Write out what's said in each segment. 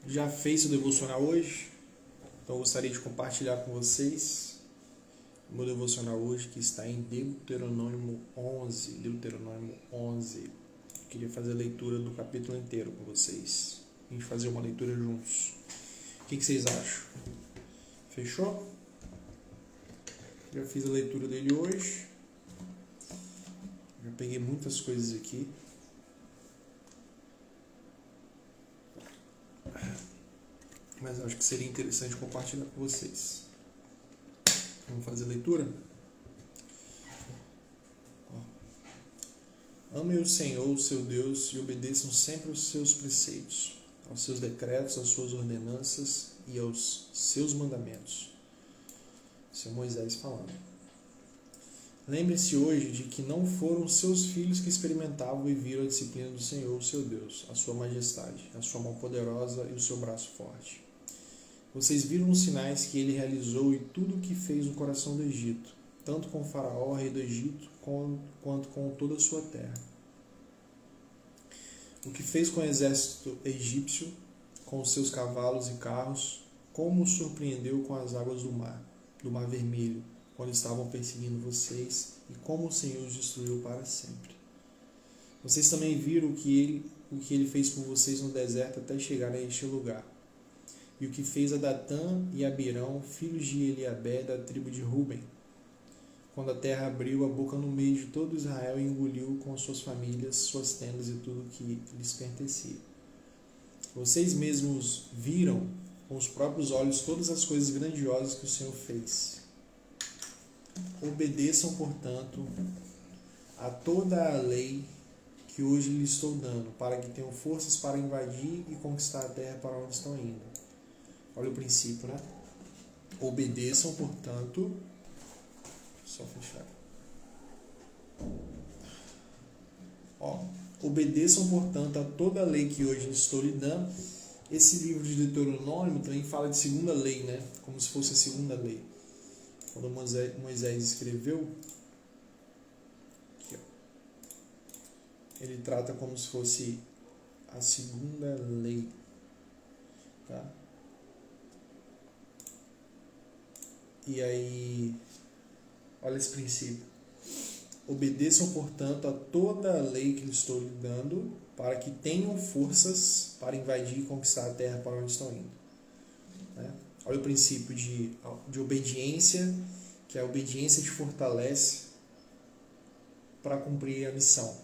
Já fez o devocional hoje? Então eu gostaria de compartilhar com vocês o meu devocional hoje, que está em Deuteronômio 11. Deuteronômio 11. Eu queria fazer a leitura do capítulo inteiro com vocês. A gente fazer uma leitura juntos. O que vocês acham? Fechou? Já fiz a leitura dele hoje. Já peguei muitas coisas aqui. Mas acho que seria interessante compartilhar com vocês. Vamos fazer a leitura? Amem o Senhor, o seu Deus, e obedeçam sempre os seus preceitos, aos seus decretos, às suas ordenanças e aos seus mandamentos. Isso é Moisés falando. Lembre-se hoje de que não foram seus filhos que experimentavam e viram a disciplina do Senhor, o seu Deus, a sua majestade, a sua mão poderosa e o seu braço forte. Vocês viram os sinais que ele realizou e tudo o que fez no coração do Egito, tanto com Faraó, rei do Egito, quanto com toda a sua terra. O que fez com o exército egípcio, com os seus cavalos e carros, como os surpreendeu com as águas do Mar Vermelho, quando estavam perseguindo vocês, e como o Senhor os destruiu para sempre. Vocês também viram o que ele fez por vocês no deserto até chegar a este lugar. E o que fez a Datã e Abirão, filhos de Eliabé, da tribo de Ruben, quando a terra abriu a boca no meio de todo Israel e engoliu com suas famílias, suas tendas e tudo o que lhes pertencia. Vocês mesmos viram com os próprios olhos todas as coisas grandiosas que o Senhor fez. Obedeçam, portanto, a toda a lei que hoje lhes estou dando, para que tenham forças para invadir e conquistar a terra para onde estão indo. Olha o princípio, né? Obedeçam, portanto... Só fechar. Obedeçam, portanto, a toda a lei que hoje lhes estou lhe dando. Esse livro de Deuteronômio também fala de segunda lei, né? Como se fosse a segunda lei. Quando Moisés escreveu, aqui, ele trata como se fosse a segunda lei. Tá? E aí, olha esse princípio. Obedeçam, portanto, a toda a lei que lhes estou lhe dando, para que tenham forças para invadir e conquistar a terra para onde estão indo. Né? Olha o princípio de obediência, que a obediência te fortalece para cumprir a missão.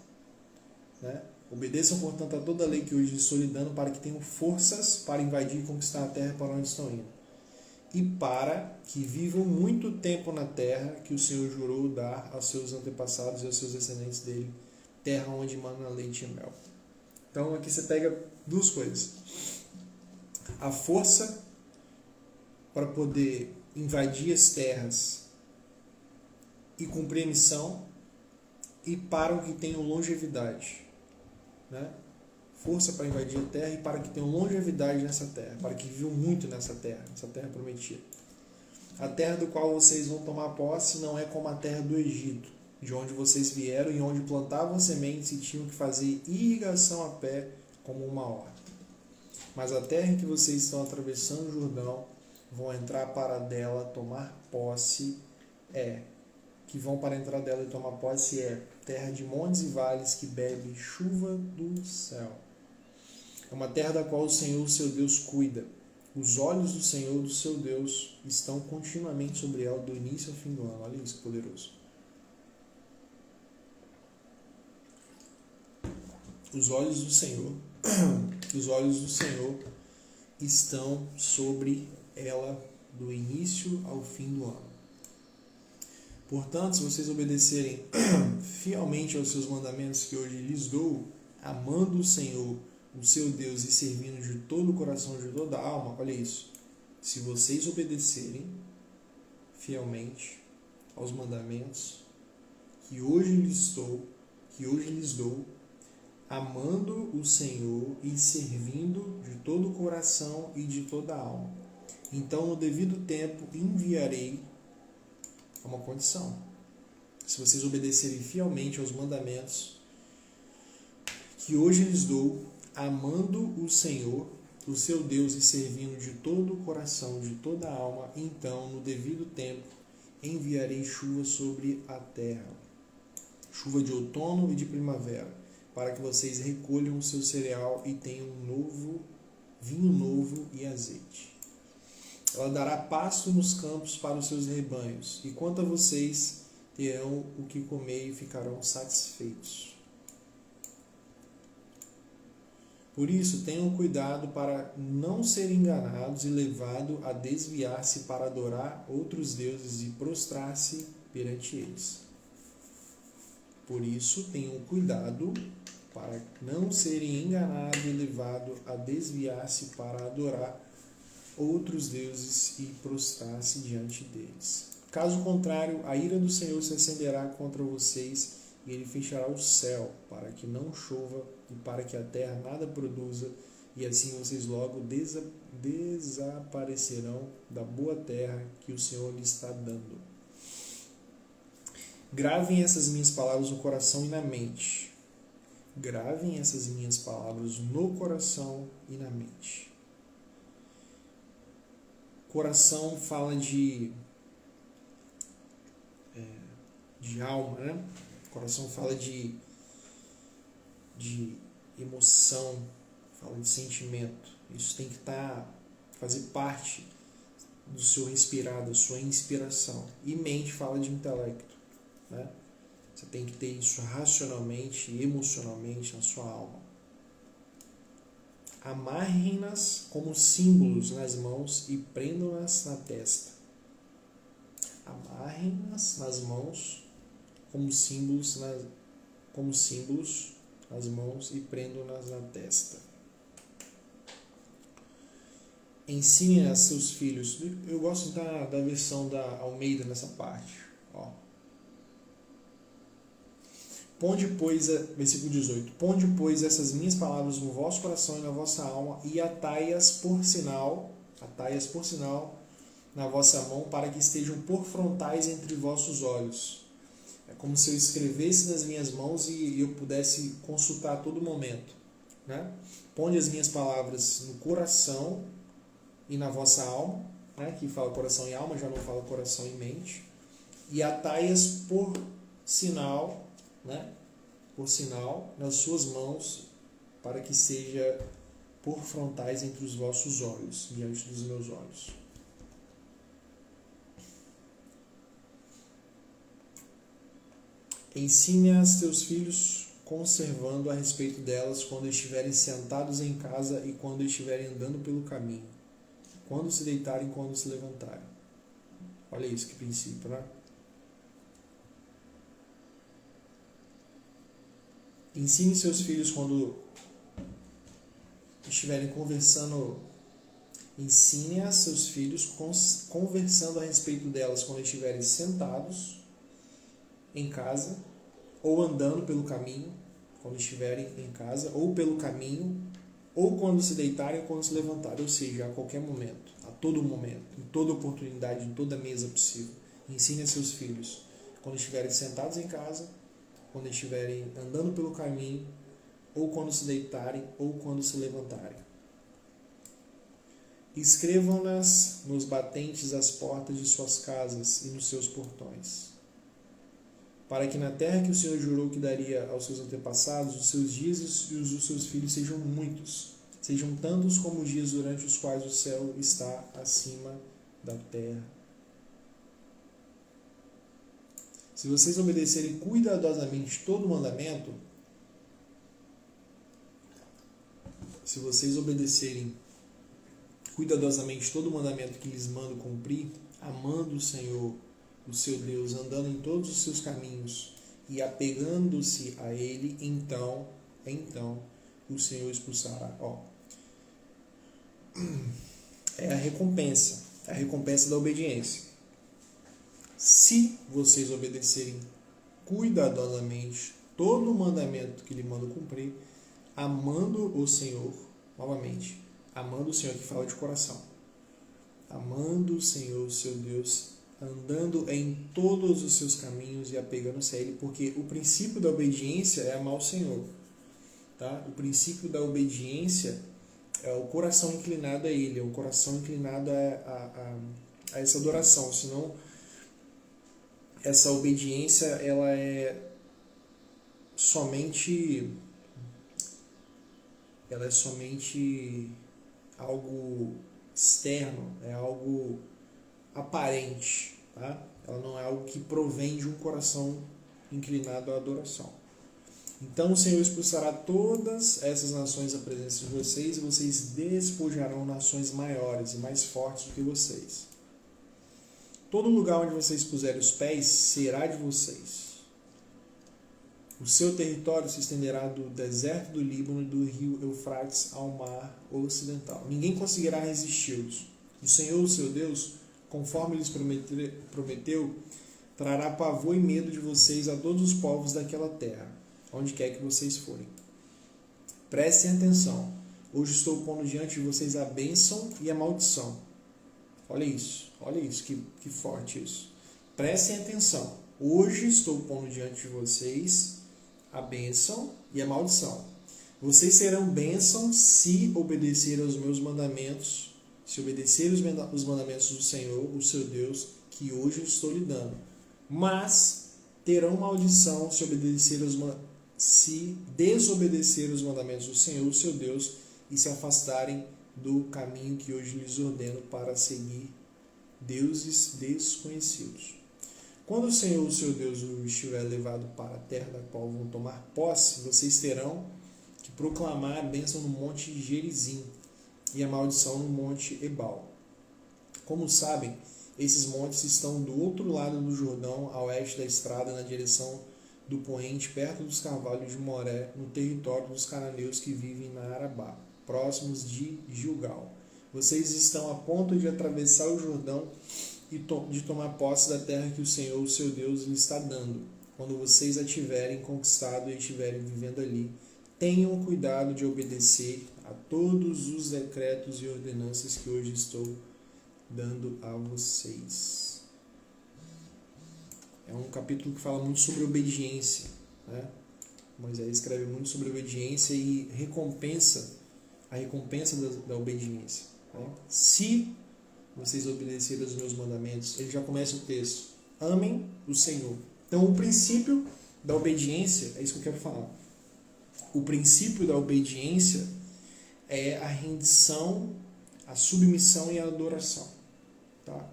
Né? Obedeçam, portanto, a toda a lei que hoje lhes estou lhe dando, para que tenham forças para invadir e conquistar a terra para onde estão indo. E para que vivam muito tempo na terra que o Senhor jurou dar aos seus antepassados e aos seus descendentes dele, terra onde mana leite e mel. Então aqui você pega duas coisas. A força para poder invadir as terras e cumprir a missão, e para o que tenham longevidade. Né? Força para invadir a terra e para que tenham longevidade nessa terra, para que vivam muito nessa terra prometida. A terra do qual vocês vão tomar posse não é como a terra do Egito, de onde vocês vieram e onde plantavam sementes e tinham que fazer irrigação a pé como uma horta. Mas a terra em que vocês estão atravessando o Jordão, vão entrar para dela tomar posse, que vão para entrar dela e tomar posse terra de montes e vales que bebe chuva do céu. É uma terra da qual o Senhor, seu Deus, cuida. Os olhos do Senhor, do seu Deus, estão continuamente sobre ela, do início ao fim do ano. Olha isso, que poderoso. Os olhos do Senhor estão sobre ela, do início ao fim do ano. Portanto, se vocês obedecerem fielmente aos seus mandamentos que hoje lhes dou, amando o Senhor, o seu Deus, e servindo de todo o coração, de toda a alma, olha isso. Se vocês obedecerem fielmente aos mandamentos que hoje lhes dou, amando o Senhor e servindo de todo o coração e de toda a alma, então no devido tempo enviarei uma condição. Se vocês obedecerem fielmente aos mandamentos que hoje lhes dou, amando o Senhor o seu Deus e servindo de todo o coração, de toda a alma, então, no devido tempo, enviarei chuva sobre a terra, chuva de outono e de primavera, para que vocês recolham o seu cereal e tenham vinho novo e azeite. Ela dará pasto nos campos para os seus rebanhos, e quanto a vocês, terão o que comer e ficarão satisfeitos. Por isso, tenham cuidado para não serem enganados e levados a desviar-se para adorar outros deuses e prostrar-se perante eles. Por isso, tenham cuidado para não serem enganados e levados a desviar-se para adorar outros deuses e prostrar-se diante deles. Caso contrário, a ira do Senhor se acenderá contra vocês e ele fechará o céu para que não chova e para que a terra nada produza, e assim vocês logo desaparecerão da boa terra que o Senhor lhes está dando. Gravem essas minhas palavras no coração e na mente. Gravem essas minhas palavras no coração e na mente. Coração fala de alma, né? Coração fala de emoção, fala de sentimento. Isso tem que fazer parte do seu respirar, da sua inspiração. E mente fala de intelecto, né? Você tem que ter isso racionalmente e emocionalmente na sua alma. Amarrem-nas como símbolos nas mãos e prendam-nas na testa. Amarrem-nas nas mãos como símbolos nas mãos e prendam-nas na testa. Ensinem a seus filhos. Eu gosto da versão da Almeida nessa parte. Ponde, pois, versículo 18. Ponde, pois, essas minhas palavras no vosso coração e na vossa alma e atai-as por sinal na vossa mão, para que estejam por frontais entre vossos olhos. É como se eu escrevesse nas minhas mãos e eu pudesse consultar a todo momento, né? Ponde as minhas palavras no coração e na vossa alma, né? Que fala coração e alma, já não fala coração e mente. E atai-as por sinal, né? Por sinal nas suas mãos, para que seja por frontais entre os vossos olhos, diante dos meus olhos. Ensine a teus filhos, conservando a respeito delas quando estiverem sentados em casa e quando estiverem andando pelo caminho, quando se deitarem e quando se levantarem. Olha isso, que princípio, né? Ensine seus filhos quando estiverem conversando. Ensine a seus filhos conversando a respeito delas quando estiverem sentados em casa, ou andando pelo caminho, quando estiverem em casa, ou pelo caminho, ou quando se deitarem ou quando se levantarem, ou seja, a qualquer momento, a todo momento, em toda oportunidade, em toda mesa possível. Ensine a seus filhos, quando estiverem sentados em casa, quando estiverem andando pelo caminho, ou quando se deitarem ou quando se levantarem. Escrevam-nas nos batentes das portas de suas casas e nos seus portões, para que na terra que o Senhor jurou que daria aos seus antepassados, os seus dias e os dos seus filhos sejam muitos, sejam tantos como os dias durante os quais o céu está acima da terra. Se vocês obedecerem cuidadosamente todo o mandamento, que lhes mando cumprir, amando o Senhor, o seu Deus, andando em todos os seus caminhos e apegando-se a Ele, então o Senhor expulsará. É a recompensa da obediência. Se vocês obedecerem cuidadosamente todo o mandamento que lhe mando cumprir, amando o Senhor, novamente, amando o Senhor, que fala de coração, amando o Senhor, seu Deus, andando em todos os seus caminhos e apegando-se a Ele, porque o princípio da obediência é amar o Senhor, tá? O princípio da obediência é o coração inclinado a Ele, é o coração inclinado a essa adoração. Senão, essa obediência ela é somente algo externo, é algo aparente, tá? Ela não é algo que provém de um coração inclinado à adoração. Então o Senhor expulsará todas essas nações da presença de vocês, e vocês despojarão nações maiores e mais fortes do que vocês. Todo lugar onde vocês puserem os pés será de vocês. O seu território se estenderá do deserto do Líbano e do rio Eufrates ao mar ocidental. Ninguém conseguirá resisti-los. O Senhor, o seu Deus, conforme lhes prometeu, trará pavor e medo de vocês a todos os povos daquela terra, onde quer que vocês forem. Prestem atenção. Hoje estou pondo diante de vocês a bênção e a maldição. Olha isso, que forte isso. Prestem atenção. Hoje estou pondo diante de vocês a bênção e a maldição. Vocês serão bênção se obedecerem aos meus mandamentos, se obedecerem os mandamentos do Senhor, o seu Deus, que hoje eu estou lhe dando. Mas terão maldição se desobedecerem os mandamentos do Senhor, o seu Deus, e se afastarem do caminho que hoje lhes ordeno para seguir deuses desconhecidos. Quando o Senhor, o seu Deus, o estiver levado para a terra da qual vão tomar posse, vocês terão que proclamar a bênção no monte Gerizim e a maldição no monte Ebal. Como sabem, esses montes estão do outro lado do Jordão, a oeste da estrada, na direção do poente, perto dos carvalhos de Moré, no território dos cananeus que vivem na Arabá, próximos de Gilgal. Vocês estão a ponto de atravessar o Jordão e de tomar posse da terra que o Senhor, o seu Deus, lhe está dando. Quando vocês a tiverem conquistado e estiverem vivendo ali, tenham cuidado de obedecer a todos os decretos e ordenanças que hoje estou dando a vocês. É um capítulo que fala muito sobre obediência, né? Moisés escreve muito sobre obediência e a recompensa da obediência, né? Se vocês obedecerem aos meus mandamentos, ele já começa o texto. Amem o Senhor. Então, o princípio da obediência, é isso que eu quero falar. O princípio da obediência é a rendição, a submissão e a adoração. Tá?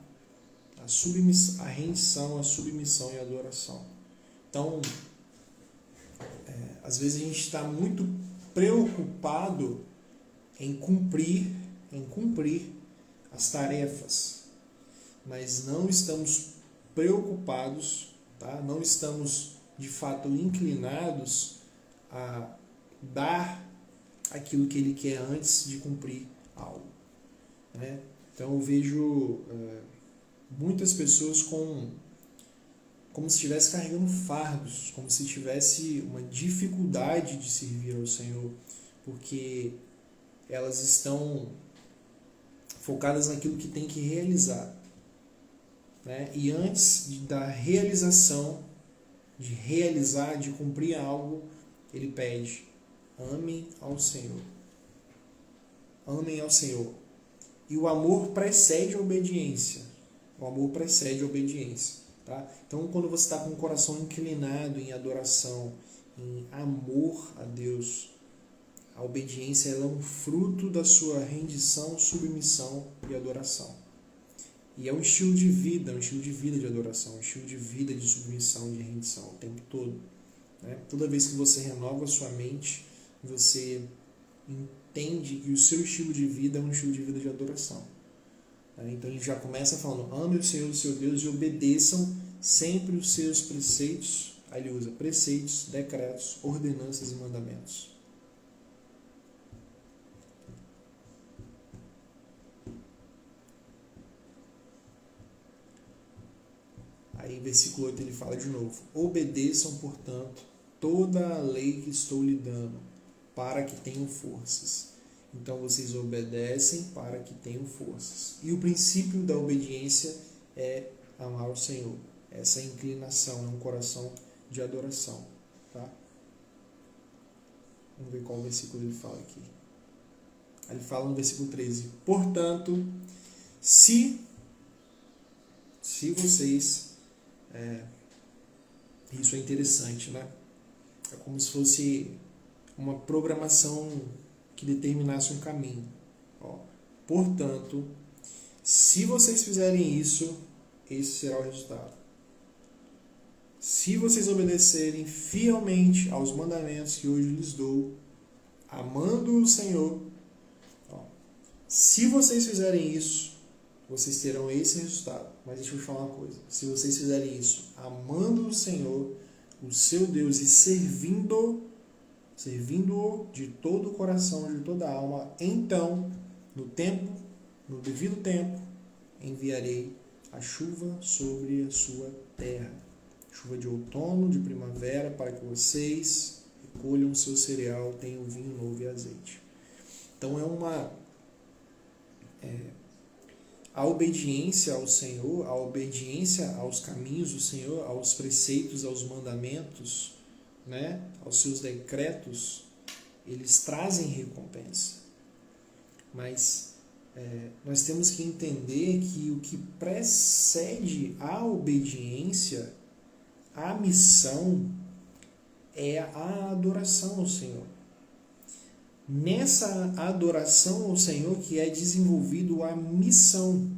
A rendição, a submissão e a adoração. Então, às vezes a gente está muito preocupado em cumprir as tarefas, mas não estamos preocupados, tá? Não estamos de fato inclinados a dar aquilo que ele quer antes de cumprir algo, né? Então eu vejo muitas pessoas como se estivesse carregando fardos, como se tivesse uma dificuldade de servir ao Senhor, porque elas estão focadas naquilo que tem que realizar, né? E antes da realização, de cumprir algo, ele pede: amem ao Senhor. Amem ao Senhor. E o amor precede a obediência. O amor precede a obediência. Tá? Então, quando você está com o coração inclinado em adoração, em amor a Deus, a obediência ela é um fruto da sua rendição, submissão e adoração. E é um estilo de vida de adoração, um estilo de vida de submissão, de rendição o tempo todo, né? Toda vez que você renova a sua mente, você entende que o seu estilo de vida é um estilo de vida de adoração. Então ele já começa falando: ame o Senhor, o seu Deus, e obedeçam sempre os seus preceitos. Aí ele usa preceitos, decretos, ordenanças e mandamentos. Aí em versículo 8 ele fala de novo: obedeçam, portanto, toda a lei que estou lhe dando, para que tenham forças. Então vocês obedecem para que tenham forças. E o princípio da obediência é amar o Senhor. Essa inclinação, é um coração de adoração. Tá? Vamos ver qual versículo ele fala aqui. Aí ele fala no versículo 13: portanto, se vocês... isso é interessante, né? É como se fosse uma programação que determinasse um caminho. Ó, portanto, se vocês fizerem isso, esse será o resultado. Se vocês obedecerem fielmente aos mandamentos que hoje lhes dou, amando o Senhor, ó, se vocês fizerem isso, vocês terão esse resultado. Mas deixa eu te falar uma coisa. Se vocês fizerem isso amando o Senhor, o seu Deus, e servindo-o de todo o coração, de toda a alma, então, no devido tempo, enviarei a chuva sobre a sua terra. Chuva de outono, de primavera, para que vocês recolham o seu cereal, tenham vinho novo e azeite. Então a obediência ao Senhor, a obediência aos caminhos do Senhor, aos preceitos, aos mandamentos, né, aos seus decretos, eles trazem recompensa. Mas nós temos que entender que o que precede a obediência, a missão, é a adoração ao Senhor. Nessa adoração ao Senhor que é desenvolvido a missão.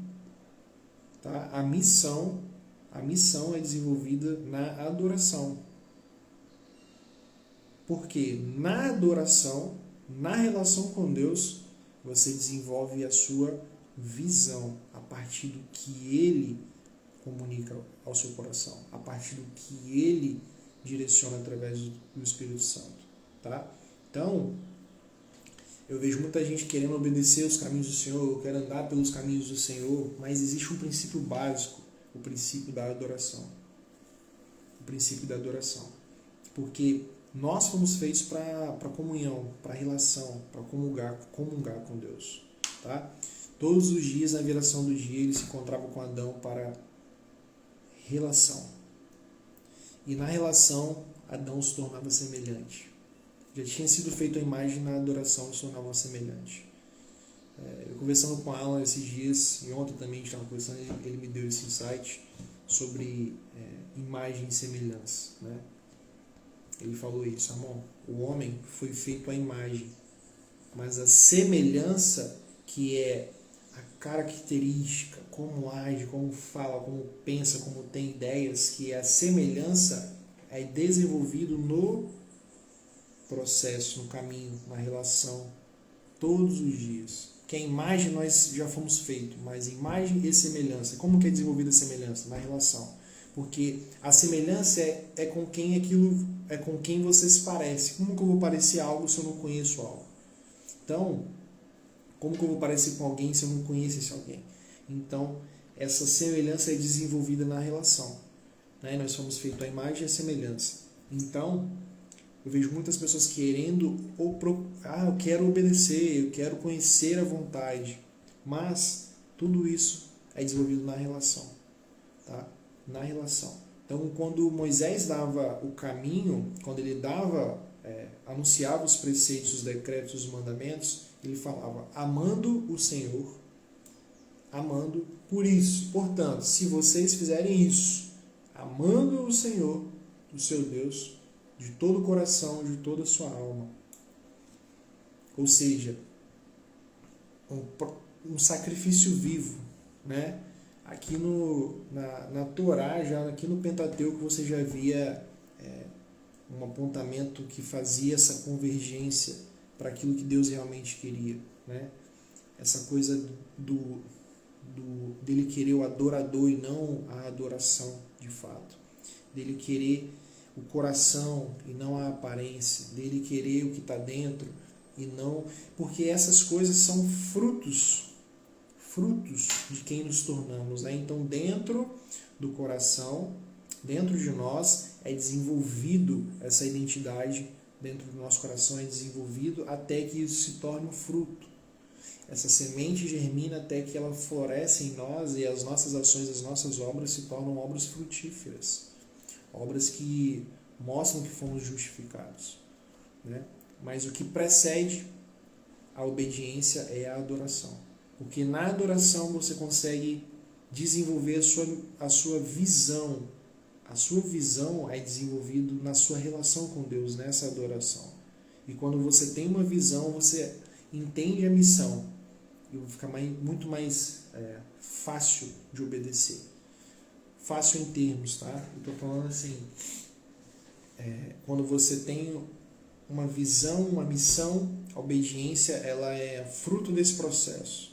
Tá? A missão é desenvolvida na adoração. Porque na adoração, na relação com Deus, você desenvolve a sua visão a partir do que Ele comunica ao seu coração, a partir do que Ele direciona através do Espírito Santo. Tá? Então, eu vejo muita gente querendo obedecer os caminhos do Senhor, quer andar pelos caminhos do Senhor, mas existe um princípio básico, o princípio da adoração. O princípio da adoração. Porque nós fomos feitos para comunhão, para relação, para comungar com Deus. Tá? Todos os dias, na viração do dia, ele se encontrava com Adão para relação. E na relação, Adão se tornava semelhante. Já tinha sido feito a imagem, na adoração se tornava semelhante. Eu conversando com Alan esses dias, e ontem também a gente estava conversando, ele me deu esse insight sobre imagem e semelhança. Né? Ele falou isso, amor, o homem foi feito à imagem, mas a semelhança, que é a característica, como age, como fala, como pensa, como tem ideias, que é a semelhança, é desenvolvido no processo, no caminho, na relação, todos os dias. Que a imagem nós já fomos feitos, mas imagem e semelhança. Como que é desenvolvida a semelhança? Na relação. Porque a semelhança é com quem aquilo, é com quem você se parece. Como que eu vou parecer algo se eu não conheço algo? Então, como que eu vou parecer com alguém se eu não conheço esse alguém? Então, essa semelhança é desenvolvida na relação. Né? Nós somos feitos à imagem e à semelhança. Então, eu vejo muitas pessoas querendo, eu quero obedecer, eu quero conhecer a vontade. Mas tudo isso é desenvolvido na relação. Tá? Na relação. Então, quando Moisés dava o caminho, quando ele anunciava os preceitos, os decretos, os mandamentos, ele falava, amando o Senhor, amando por isso. Portanto, se vocês fizerem isso, amando o Senhor, o seu Deus, de todo o coração, de toda a sua alma. Ou seja, um sacrifício vivo, né? Aqui na Torá, já aqui no Pentateuco, você já via um apontamento que fazia essa convergência para aquilo que Deus realmente queria, né? Essa coisa dele querer o adorador e não a adoração de fato, dele querer o coração e não a aparência, dele querer o que está dentro e não... Porque essas coisas são frutos de quem nos tornamos. Né? Então, dentro do coração, dentro de nós, é desenvolvido essa identidade, dentro do nosso coração é desenvolvido até que isso se torne um fruto. Essa semente germina até que ela floresce em nós e as nossas ações, as nossas obras se tornam obras frutíferas. Obras que mostram que fomos justificados. Né? Mas o que precede a obediência é a adoração. Porque na adoração você consegue desenvolver a sua visão. A sua visão é desenvolvida na sua relação com Deus, nessa adoração. E quando você tem uma visão, você entende a missão. E fica muito mais fácil de obedecer. Fácil em termos, tá? Eu estou falando assim, quando você tem uma visão, uma missão, a obediência ela é fruto desse processo.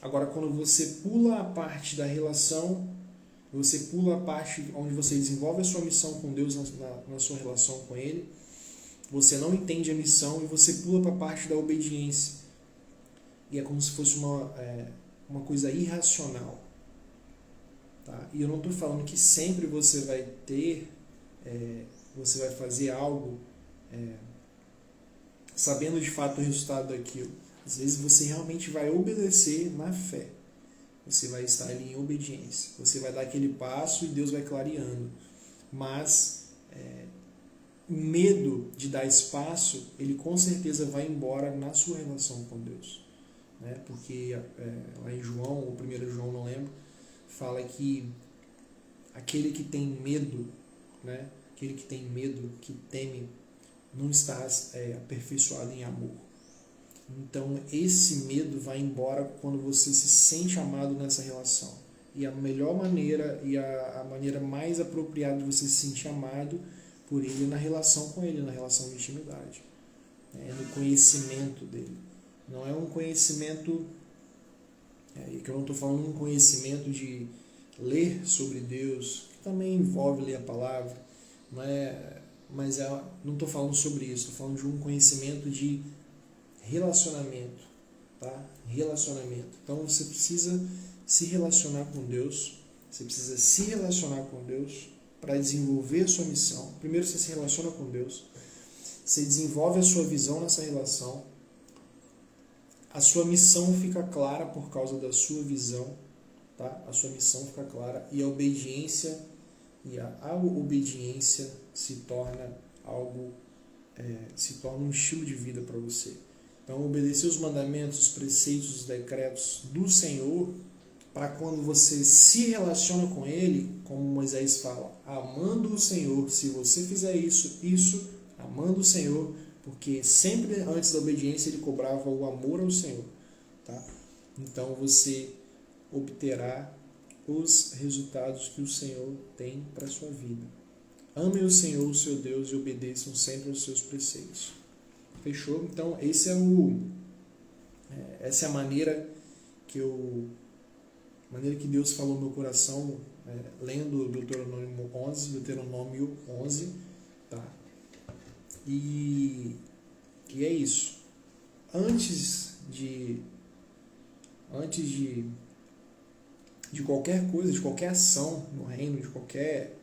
Agora, quando você pula a parte da relação, você pula a parte onde você desenvolve a sua missão com Deus na sua relação com Ele, você não entende a missão e você pula para a parte da obediência. E é como se fosse uma coisa irracional. Tá? E eu não estou falando que sempre você vai você vai fazer algo sabendo de fato o resultado daquilo. Às vezes você realmente vai obedecer na fé. Você vai estar ali em obediência. Você vai dar aquele passo e Deus vai clareando. Mas o medo de dar espaço, ele com certeza vai embora na sua relação com Deus. Né? Porque lá em João, ou 1 João, não lembro, fala que aquele que tem medo, né? Aquele que tem medo, que teme, não está aperfeiçoado em amor. Então esse medo vai embora quando você se sente amado nessa relação. E a melhor maneira e a maneira mais apropriada de você se sentir amado por Ele é na relação com Ele, na relação de intimidade. É no conhecimento dEle. Não é um conhecimento, que eu não estou falando um conhecimento de ler sobre Deus, que também envolve ler a palavra, mas não estou falando sobre isso, estou falando de um conhecimento de relacionamento, tá? Relacionamento. Então você precisa se relacionar com Deus, você precisa se relacionar com Deus para desenvolver a sua missão. Primeiro você se relaciona com Deus, você desenvolve a sua visão nessa relação, a sua missão fica clara por causa da sua visão, tá? A sua missão fica clara e a obediência se torna algo, se torna um estilo de vida para você. Então, obedecer os mandamentos, os preceitos, os decretos do Senhor, para quando você se relaciona com Ele, como Moisés fala, amando o Senhor, se você fizer isso, amando o Senhor, porque sempre antes da obediência ele cobrava o amor ao Senhor. Tá? Então, você obterá os resultados que o Senhor tem para a sua vida. Ame o Senhor, o seu Deus, e obedeçam sempre aos seus preceitos. Fechou? Então, essa é a maneira que Deus falou no meu coração, lendo Deuteronômio 11, tá? E é isso. Antes de qualquer coisa, de qualquer ação no reino, de qualquer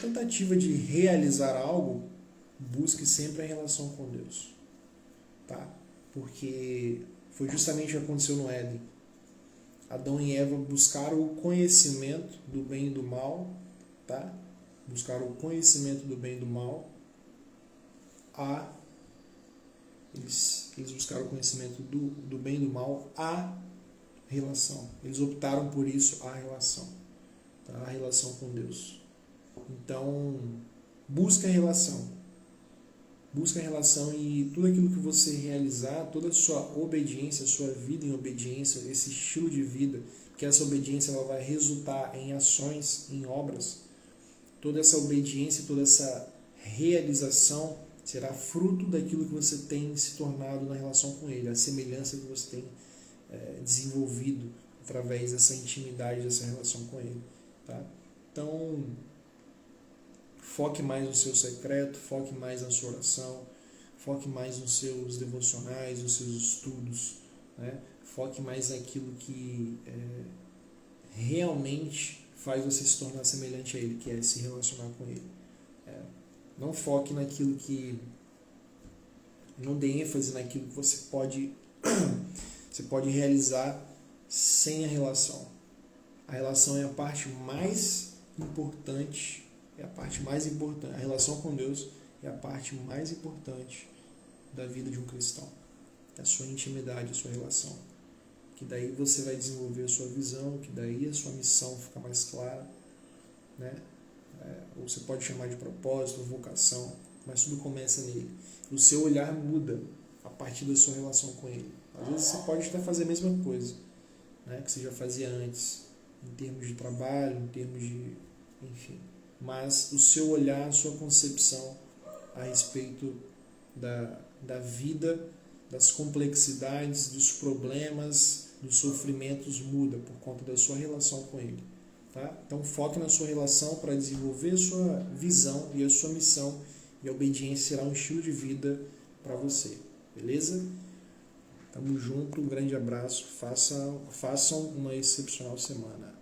tentativa de realizar algo, busque sempre a relação com Deus, tá? Porque foi justamente o que aconteceu no Éden. Adão e Eva buscaram o conhecimento do bem e do mal, tá? Buscaram o conhecimento do bem e do mal. Eles buscaram o conhecimento do bem e do mal, a relação. Eles optaram por isso, a relação, tá? A relação com Deus. Então, busca a relação. Busca a relação e tudo aquilo que você realizar, toda a sua obediência, a sua vida em obediência, esse estilo de vida, que essa obediência ela vai resultar em ações, em obras. Toda essa obediência, toda essa realização será fruto daquilo que você tem se tornado na relação com Ele, a semelhança que você tem desenvolvido através dessa intimidade, dessa relação com Ele. Tá? Então, foque mais no seu secreto, foque mais na sua oração, foque mais nos seus devocionais, nos seus estudos, né? Foque mais naquilo que realmente faz você se tornar semelhante a Ele, que é se relacionar com Ele. Não foque naquilo que... Não dê ênfase naquilo que você pode realizar sem a relação. A relação é a parte mais importante. A relação com Deus é a parte mais importante da vida de um cristão. É a sua intimidade, a sua relação. Que daí você vai desenvolver a sua visão, que daí a sua missão fica mais clara, né? Ou você pode chamar de propósito, vocação, mas tudo começa nele. O seu olhar muda a partir da sua relação com ele. Às vezes você pode até fazer a mesma coisa, né, que você já fazia antes, em termos de trabalho, em termos de... enfim. Mas o seu olhar, a sua concepção a respeito da vida, das complexidades, dos problemas, dos sofrimentos muda por conta da sua relação com ele. Tá? Então foque na sua relação para desenvolver a sua visão e a sua missão, e a obediência será um estilo de vida para você. Beleza? Tamo junto, um grande abraço, façam uma excepcional semana.